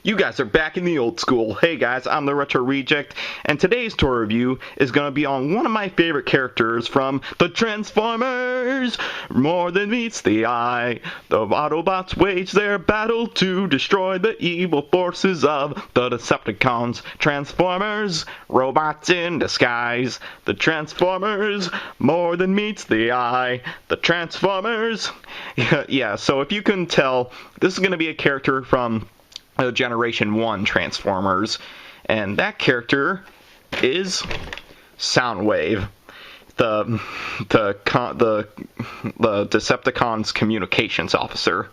You guys are back in the old school. Hey guys, I'm the Retro Reject, and today's toy review is going to be on one of my favorite characters from the Transformers! More than meets the eye, the Autobots wage their battle to destroy the evil forces of the Decepticons. Transformers, robots in disguise. The Transformers, more than meets the eye. The Transformers... Yeah, so if you can tell, this is going to be a character from Generation 1 Transformers, and that character is Soundwave, the Decepticons communications officer.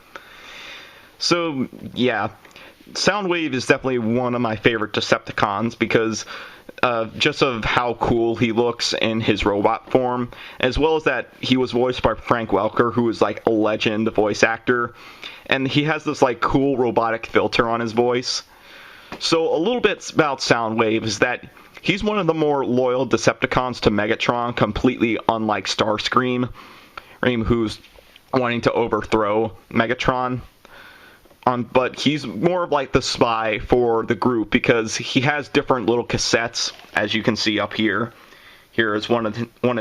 So yeah, Soundwave is definitely one of my favorite Decepticons because just of how cool he looks in his robot form, as well as that he was voiced by Frank Welker, who is like a legend voice actor, and he has this like cool robotic filter on his voice. So a little bit about Soundwave is that he's one of the more loyal Decepticons to Megatron, completely unlike Starscream, who's wanting to overthrow Megatron. But he's more of like the spy for the group because he has different little cassettes, as you can see up here. Here is one of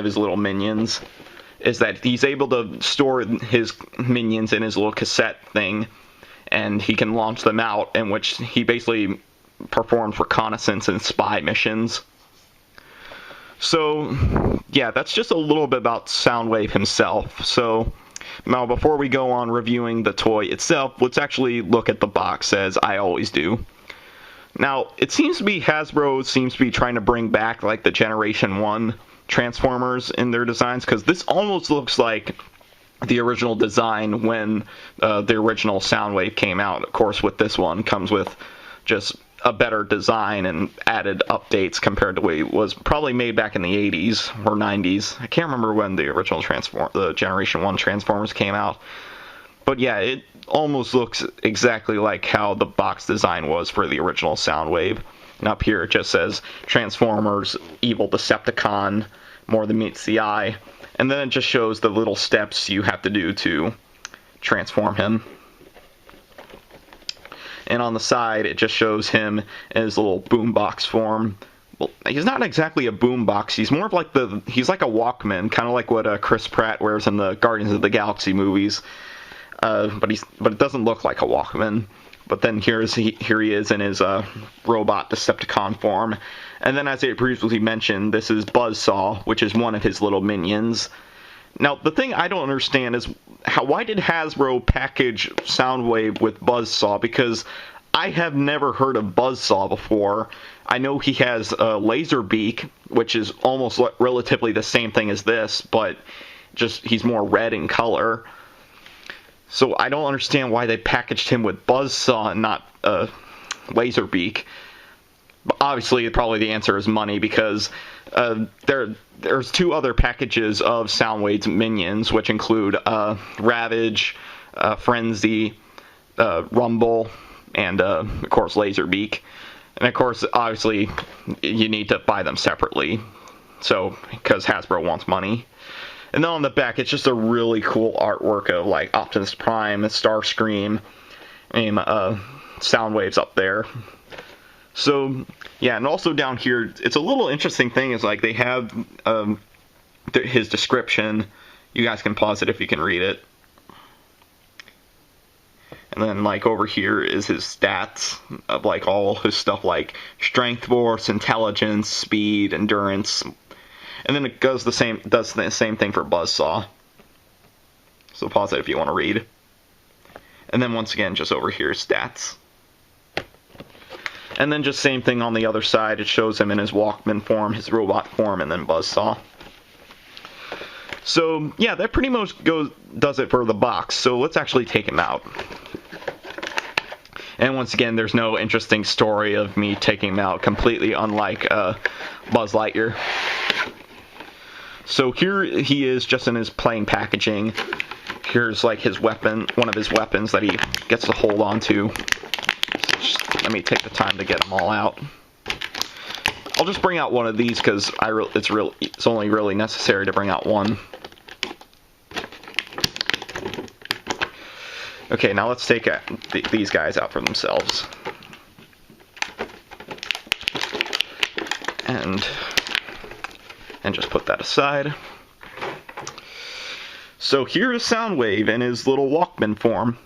his little minions. Is that he's able to store his minions in his little cassette thing, and he can launch them out, in which he basically performs reconnaissance and spy missions. So, yeah, that's just a little bit about Soundwave himself. So, now before we go on reviewing the toy itself, let's actually look at the box, as I always do. Now, it seems to be Hasbro seems to be trying to bring back like the Generation 1 Transformers in their designs, because this almost looks like the original design when the original Soundwave came out. Of course, with this one comes with just a better design and added updates compared to what it was probably made back in the 80s or 90s. I can't remember when the original the Generation 1 Transformers came out. But yeah, it almost looks exactly like how the box design was for the original Soundwave. And up here it just says Transformers, Evil Decepticon, more than meets the eye. And then it just shows the little steps you have to do to transform him. And on the side, it just shows him in his little boombox form. Well, he's not exactly a boombox. He's more of like he's like a Walkman, kind of like what Chris Pratt wears in the Guardians of the Galaxy movies. But it doesn't look like a Walkman. But then here he is in his robot Decepticon form. And then, as I previously mentioned, this is Buzzsaw, which is one of his little minions. Now, the thing I don't understand is why did Hasbro package Soundwave with Buzzsaw? Because I have never heard of Buzzsaw before. I know he has a laser beak, which is almost relatively the same thing as this, but just he's more red in color. So I don't understand why they packaged him with Buzzsaw and not laser beak. But obviously, probably the answer is money, because there's two other packages of Soundwave's minions, which include Ravage, Frenzy, Rumble, and of course Laserbeak. And of course, obviously, you need to buy them separately, so because Hasbro wants money. And then on the back, it's just a really cool artwork of like Optimus Prime, Starscream, and Soundwave's up there. So, yeah, and also down here, it's a little interesting thing is like they have his description. You guys can pause it if you can read it. And then like over here is his stats of like all his stuff like strength, force, intelligence, speed, endurance. And then it does the same thing for Buzzsaw. So pause it if you want to read. And then once again, just over here, stats. And then just same thing on the other side. It shows him in his Walkman form, his robot form, and then Buzzsaw. So, yeah, that pretty much does it for the box. So let's actually take him out. And once again, there's no interesting story of me taking him out, completely unlike Buzz Lightyear. So here he is just in his plain packaging. Here's like his weapon, one of his weapons that he gets to hold on to. Let me take the time to get them all out. I'll just bring out one of these because it's only really necessary to bring out one. Okay, now let's take these guys out for themselves. And just put that aside. So here's Soundwave in his little Walkman form.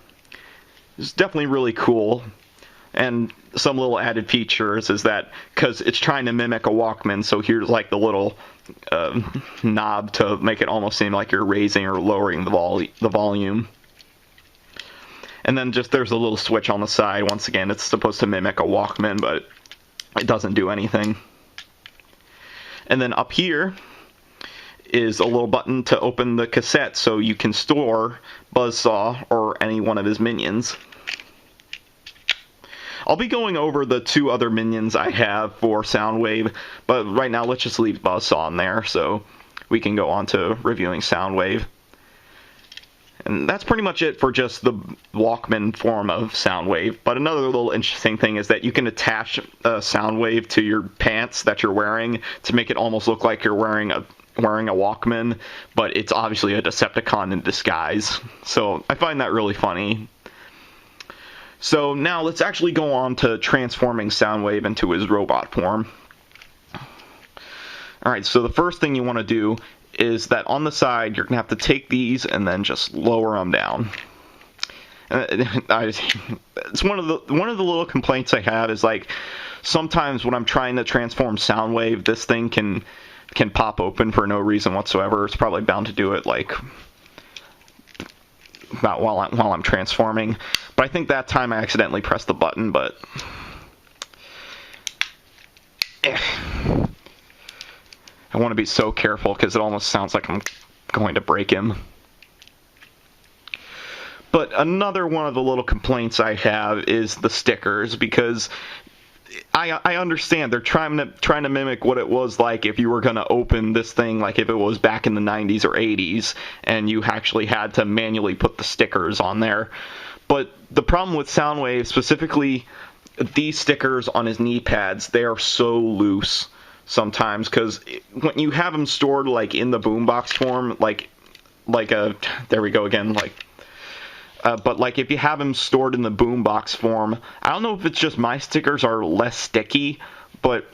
It's definitely really cool. And some little added features is that, because it's trying to mimic a Walkman, so here's like the little knob to make it almost seem like you're raising or lowering the volume. And then just there's a little switch on the side. Once again, it's supposed to mimic a Walkman, but it doesn't do anything. And then up here is a little button to open the cassette so you can store Buzzsaw or any one of his minions. I'll be going over the two other minions I have for Soundwave, but right now let's just leave Buzzsaw in there so we can go on to reviewing Soundwave. And that's pretty much it for just the Walkman form of Soundwave. But another little interesting thing is that you can attach Soundwave to your pants that you're wearing to make it almost look like you're wearing a Walkman, but it's obviously a Decepticon in disguise. So I find that really funny. So now let's actually go on to transforming Soundwave into his robot form. Alright, so the first thing you want to do is that on the side you're going to have to take these and then just lower them down. It's one of the little complaints I have is like sometimes when I'm trying to transform Soundwave, this thing can pop open for no reason whatsoever. It's probably bound to do it like about while I'm transforming. But I think that time I accidentally pressed the button, but I want to be so careful because it almost sounds like I'm going to break him. But another one of the little complaints I have is the stickers, because I understand they're trying to mimic what it was like if you were going to open this thing, like if it was back in the 90s or 80s, and you actually had to manually put the stickers on there. But the problem with Soundwave, specifically these stickers on his knee pads, they are so loose sometimes, because when you have them stored like in the boombox form, there we go again, but like if you have them stored in the boombox form, I don't know if it's just my stickers are less sticky, but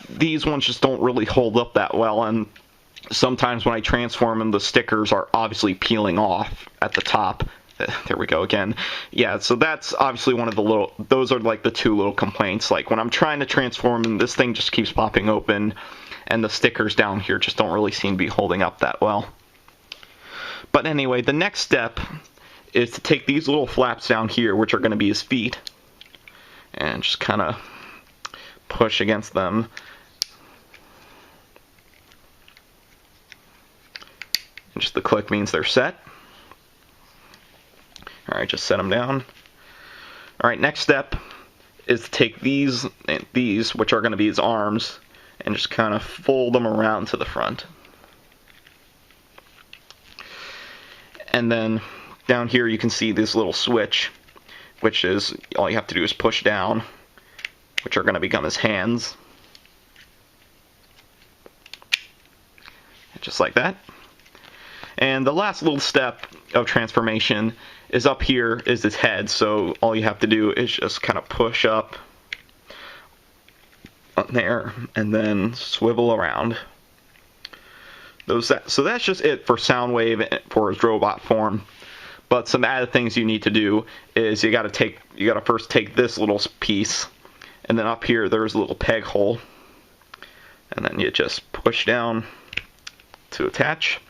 these ones just don't really hold up that well, and sometimes when I transform them, the stickers are obviously peeling off at the top. There we go again. Yeah, so that's obviously one of the those are like the two little complaints. Like when I'm trying to transform them, this thing just keeps popping open, and the stickers down here just don't really seem to be holding up that well. But anyway, the next step is to take these little flaps down here, which are going to be his feet, and just kind of push against them. And just the click means they're set. Alright, just set them down. Alright, next step is to take these, which are going to be his arms, and just kind of fold them around to the front. And then down here you can see this little switch, which is, all you have to do is push down, which are going to become his hands. Just like that. And the last little step of transformation is up here is his head, so all you have to do is just kind of push up on there and then swivel around. So that's just it for Soundwave for his robot form. But some added things you need to do is you gotta first take this little piece, and then up here there's a little peg hole, and then you just push down to attach.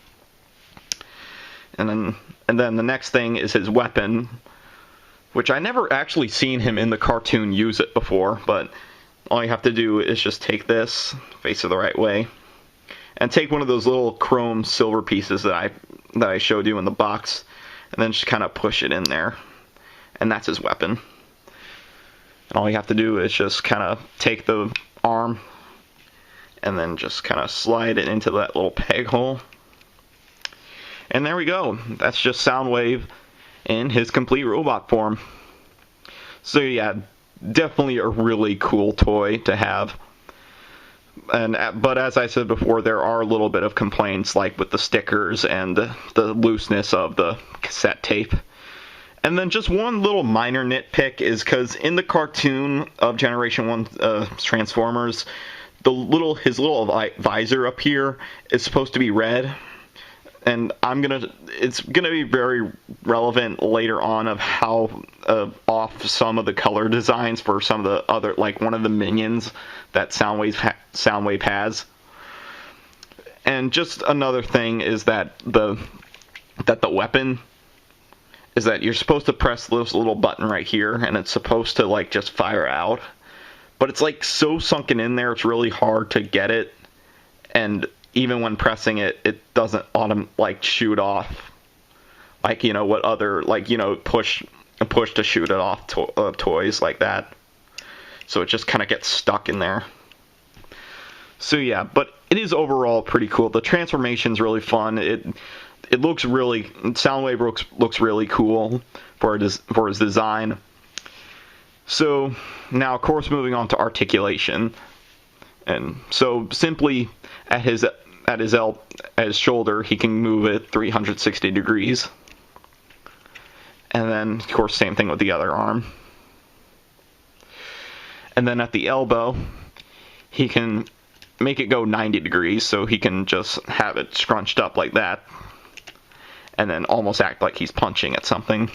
And then the next thing is his weapon, which I never actually seen him in the cartoon use it before, but all you have to do is just take this, face it the right way, and take one of those little chrome silver pieces that I showed you in the box, and then just kind of push it in there, and that's his weapon. And all you have to do is just kind of take the arm and then just kind of slide it into that little peg hole. And there we go. That's just Soundwave in his complete robot form. So yeah, definitely a really cool toy to have. But as I said before, there are a little bit of complaints, like with the stickers and the looseness of the cassette tape. And then just one little minor nitpick is because in the cartoon of Generation 1 Transformers, his little visor up here is supposed to be red, and it's gonna be very relevant later on of how off some of the color designs for some of the other, like one of the minions that Soundwave has. And just another thing is that the weapon is that you're supposed to press this little button right here, and it's supposed to like just fire out. But it's like so sunken in there, it's really hard to get it. And even when pressing it, it doesn't like shoot off. Like, you know, what other, like, you know, push to shoot it off toys like that. So it just kind of gets stuck in there. So yeah, but it is overall pretty cool. The transformation's really fun. It looks really, Soundwave looks really cool for his design. So now, of course, moving on to articulation, and so simply at his shoulder, he can move it 360 degrees, and then of course same thing with the other arm, and then at the elbow, he can make it go 90 degrees, so he can just have it scrunched up like that, and then almost act like he's punching at something.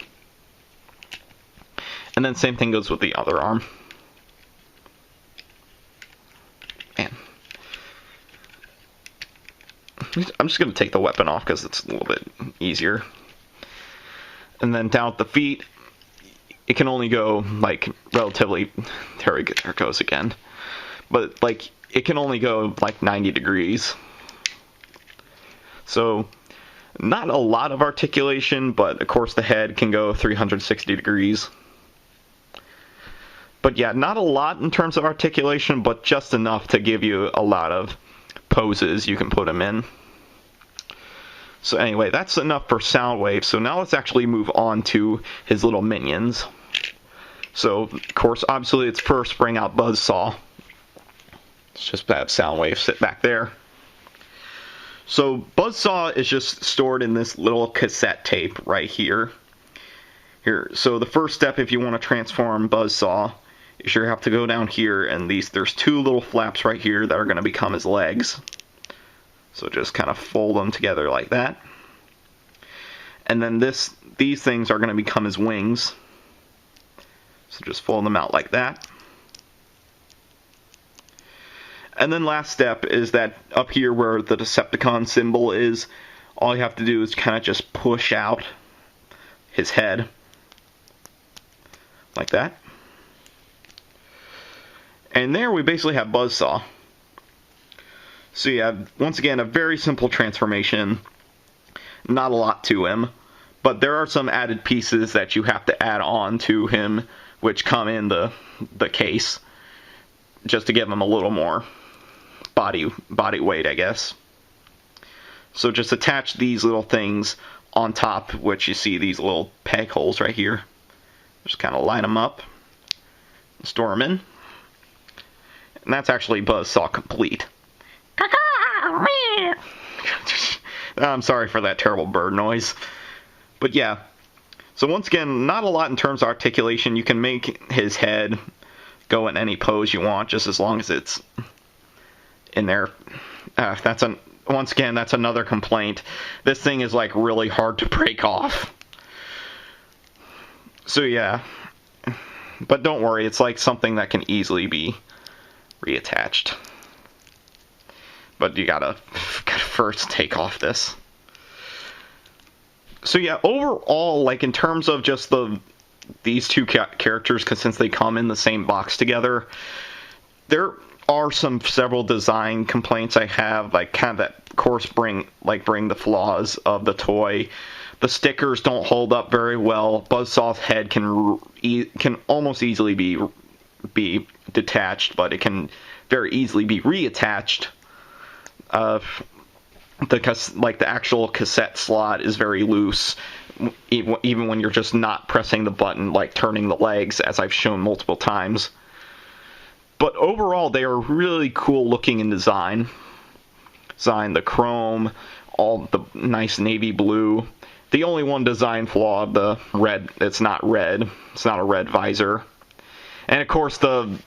And then same thing goes with the other arm. Man. I'm just going to take the weapon off because it's a little bit easier. And then down at the feet, it can only go, like, relatively... There it goes again. But, like, it can only go, like, 90 degrees. So, not a lot of articulation, but, of course, the head can go 360 degrees. But yeah, not a lot in terms of articulation, but just enough to give you a lot of poses you can put him in. So anyway, that's enough for Soundwave. So now let's actually move on to his little minions. So, of course, obviously let's first bring out Buzzsaw. Let's just have Soundwave sit back there. So Buzzsaw is just stored in this little cassette tape right here. So the first step, if you want to transform Buzzsaw, is you have to go down here, and there's two little flaps right here that are going to become his legs. So just kind of fold them together like that. And then these things are going to become his wings. So just fold them out like that. And then last step is that up here where the Decepticon symbol is, all you have to do is kind of just push out his head. Like that. And there we basically have Buzzsaw. So yeah, once again, a very simple transformation. Not a lot to him. But there are some added pieces that you have to add on to him, which come in the case, just to give him a little more body weight, I guess. So just attach these little things on top, which you see these little peg holes right here. Just kind of line them up, store them in, and that's actually Buzzsaw complete. I'm sorry for that terrible bird noise. But yeah, so once again, not a lot in terms of articulation. You can make his head go in any pose you want, just as long as it's in there. Once again, that's another complaint. This thing is like really hard to break off. So yeah, but don't worry, it's like something that can easily be reattached. But you gotta first take off this. So yeah, overall, like in terms of just these two characters, because since they come in the same box together, there are several design complaints I have, like kind of that, of course, bring the flaws of the toy. The stickers don't hold up very well. Buzzsaw's head can almost easily be detached, but it can very easily be reattached. The actual cassette slot is very loose, even when you're just not pressing the button, like turning the legs, as I've shown multiple times. But overall, they are really cool looking in design. The chrome, all the nice navy blue. The only one design flaw, the red, it's not red. It's not a red visor. And of course the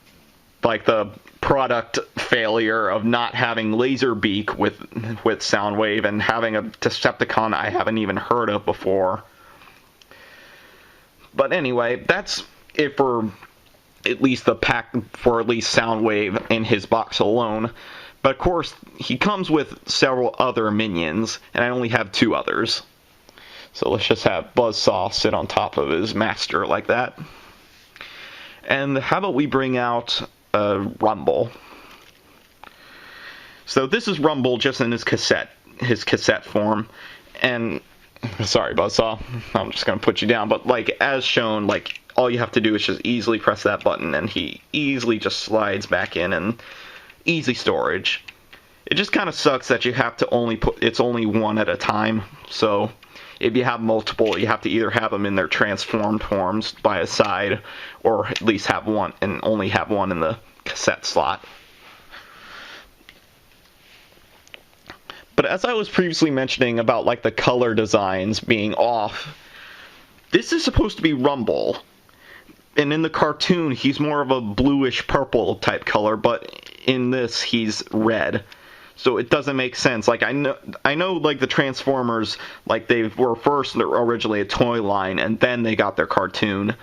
product failure of not having Laserbeak with Soundwave and having a Decepticon I haven't even heard of before. But anyway, that's it for at least the pack, for at least Soundwave in his box alone. But of course, he comes with several other minions, and I only have 2 others. So let's just have Buzzsaw sit on top of his master like that. And how about we bring out Rumble? So this is Rumble just in his cassette form. And sorry, Buzzsaw, I'm just gonna put you down. But like as shown, like all you have to do is just easily press that button, and he easily just slides back in, and easy storage. It just kind of sucks that you have to it's only one at a time. So if you have multiple, you have to either have them in their transformed forms by his side, or at least have one and only have one in the cassette slot. But as I was previously mentioning about like the color designs being off, this is supposed to be Rumble. And in the cartoon, he's more of a bluish purple type color, but in this, he's red. So it doesn't make sense. Like I know like the Transformers, like they were first originally a toy line, and then they got their cartoon.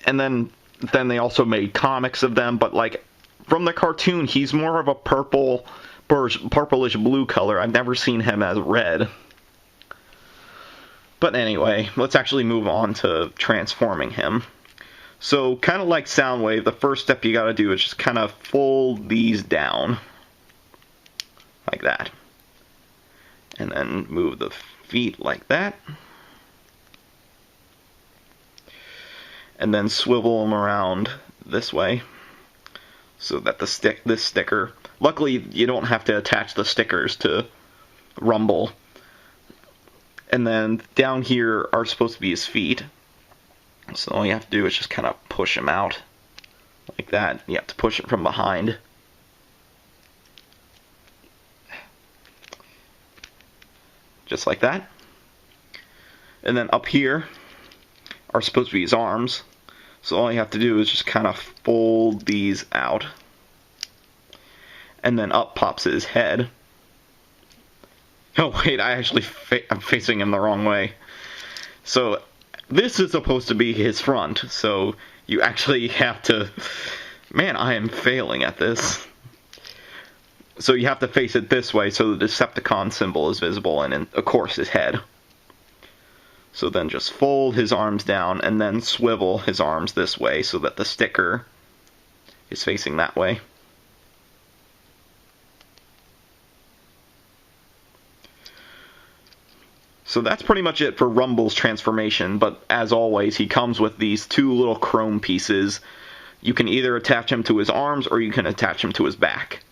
And then they also made comics of them, but like from the cartoon, he's more of a purplish blue color. I've never seen him as red. But anyway, let's actually move on to transforming him. So kind of like Soundwave, the first step you gotta do is just kind of fold these down like that, and then move the feet like that, and then swivel them around this way so that this sticker, luckily you don't have to attach the stickers to Rumble. And then down here are supposed to be his feet, so all you have to do is just kind of push him out like that. You have to push it from behind. Just like that. And then up here are supposed to be his arms. So all you have to do is just kind of fold these out. And then up pops his head. Oh wait, I'm facing him the wrong way. So this is supposed to be his front. So you actually have to... Man, I am failing at this. So you have to face it this way so the Decepticon symbol is visible, and of course his head. So then just fold his arms down and then swivel his arms this way so that the sticker is facing that way. So that's pretty much it for Rumble's transformation, but as always, he comes with these 2 little chrome pieces. You can either attach him to his arms or you can attach him to his back.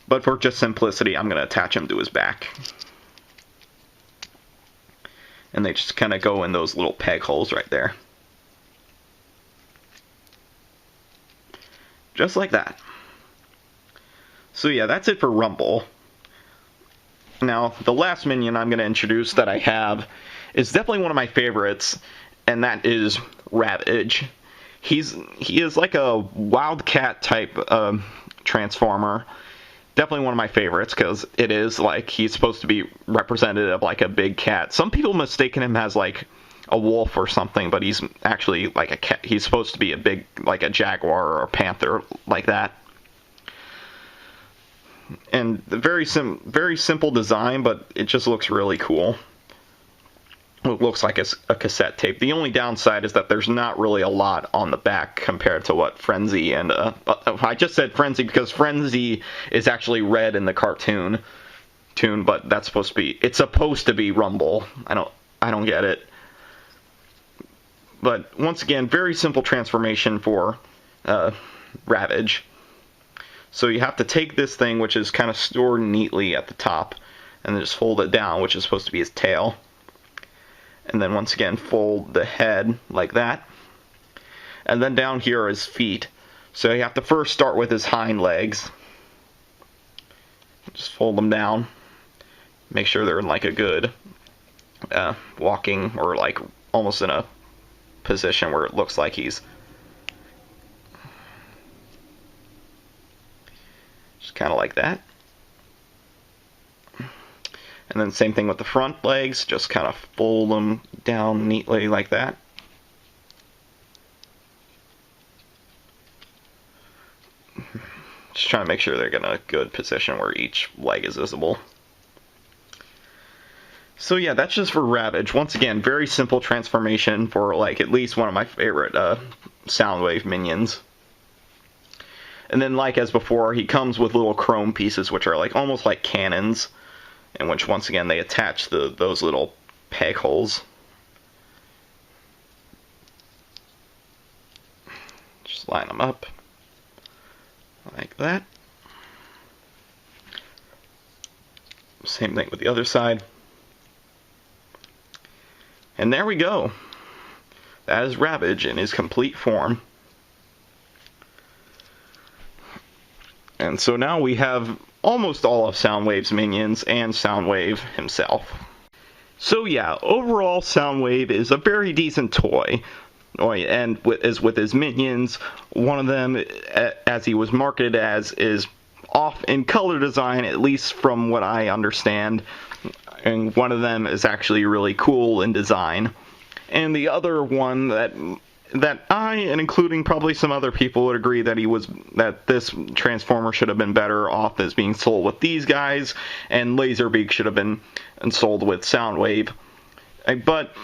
But for just simplicity, I'm going to attach him to his back. And they just kind of go in those little peg holes right there. Just like that. So yeah, that's it for Rumble. Now, the last minion I'm going to introduce that I have is definitely one of my favorites, and that is Ravage. He is like a Wildcat type Transformer. Definitely one of my favorites, because it is like he's supposed to be representative of like a big cat. Some people mistaken him as like a wolf or something, but he's actually like a cat. He's supposed to be a big, like a jaguar or a panther, like that. And very simple design, but it just looks really cool. It looks like it's a cassette tape. The only downside is that there's not really a lot on the back compared to what Frenzy and... I just said Frenzy because Frenzy is actually red in the cartoon, but that's supposed to be... It's supposed to be Rumble. I don't get it. But once again, very simple transformation for Ravage. So you have to take this thing, which is kind of stored neatly at the top, and then just fold it down, which is supposed to be his tail. And then once again fold the head like that, and then down here are his feet. So you have to first start with his hind legs, just fold them down, make sure they're in like a good walking, or like almost in a position where it looks like he's Just kind of like that. And then same thing with the front legs, just kind of fold them down neatly like that. Just trying to make sure they're in a good position where each leg is visible. So yeah, that's just for Ravage. Once again, very simple transformation for like at least one of my favorite Soundwave minions. And then like as before, he comes with little chrome pieces which are like almost like cannons, in which once again they attach those little peg holes. Just line them up like that. Same thing with the other side. And there we go. That is Ravage in his complete form. And so now we have almost all of Soundwave's minions and Soundwave himself. So yeah, overall Soundwave is a very decent toy. And with his minions, one of them, as he was marketed as, is off in color design, at least from what I understand. And one of them is actually really cool in design. And the other one that I, and including probably some other people, would agree that this Transformer should have been better off as being sold with these guys, and Laserbeak should have been sold with Soundwave. But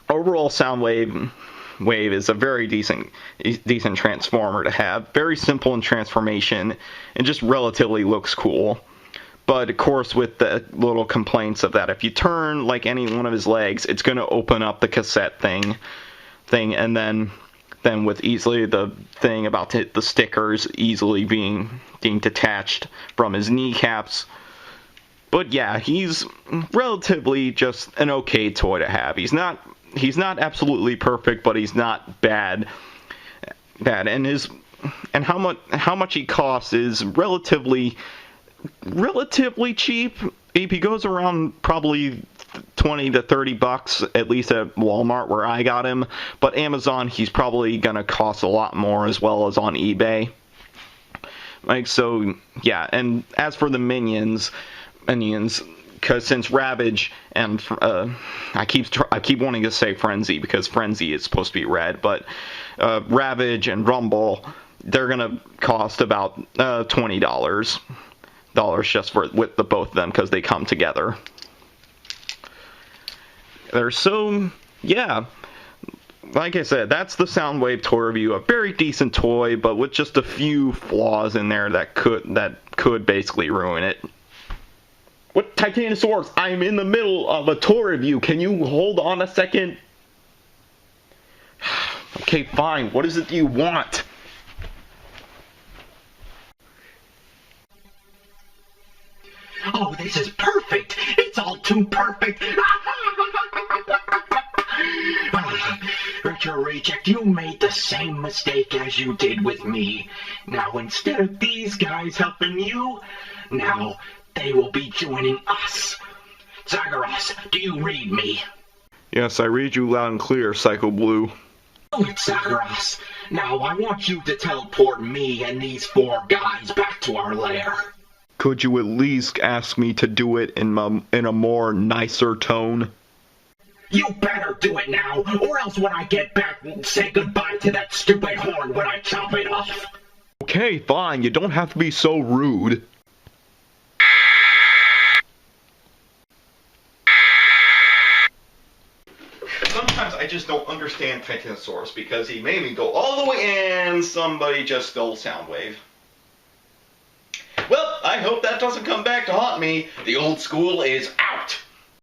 overall, Soundwave is a very decent Transformer to have. Very simple in transformation, and just relatively looks cool. But of course, with the little complaints of that, if you turn like any one of his legs, it's going to open up the cassette thing, and then with easily the thing about the stickers easily being detached from his kneecaps. But yeah, he's relatively just an okay toy to have. He's not absolutely perfect, but he's not bad. And how much he costs is relatively cheap. He goes around probably $20 to $30, at least at Walmart where I got him. But Amazon, he's probably gonna cost a lot more, as well as on eBay. Like, so yeah. And as for the minions, because since Ravage and I keep wanting to say Frenzy because Frenzy is supposed to be red, but Ravage and Rumble, they're gonna cost about $20 just with the both of them, because they come together. Yeah, like I said, that's the Soundwave toy review. A very decent toy, but with just a few flaws in there that could basically ruin it. What, Titanosaurus? I'm in the middle of a toy review. Can you hold on a second? Okay, fine. What is it you want? Oh, this is perfect! It's all too perfect! Richard Reject, you made the same mistake as you did with me. Now, instead of these guys helping you, now they will be joining us. Zagreus, do you read me? Yes, I read you loud and clear, Psycho Blue. Oh, it's Zagreus. Now, I want you to teleport me and these 4 guys back to our lair. Could you at least ask me to do it in a more nicer tone? You better do it now, or else when I get back, say goodbye to that stupid horn when I chop it off. Okay, fine. You don't have to be so rude. Sometimes I just don't understand Titanosaurus, because he made me go all the way and somebody just stole Soundwave. Well, I hope that doesn't come back to haunt me. The old school is out.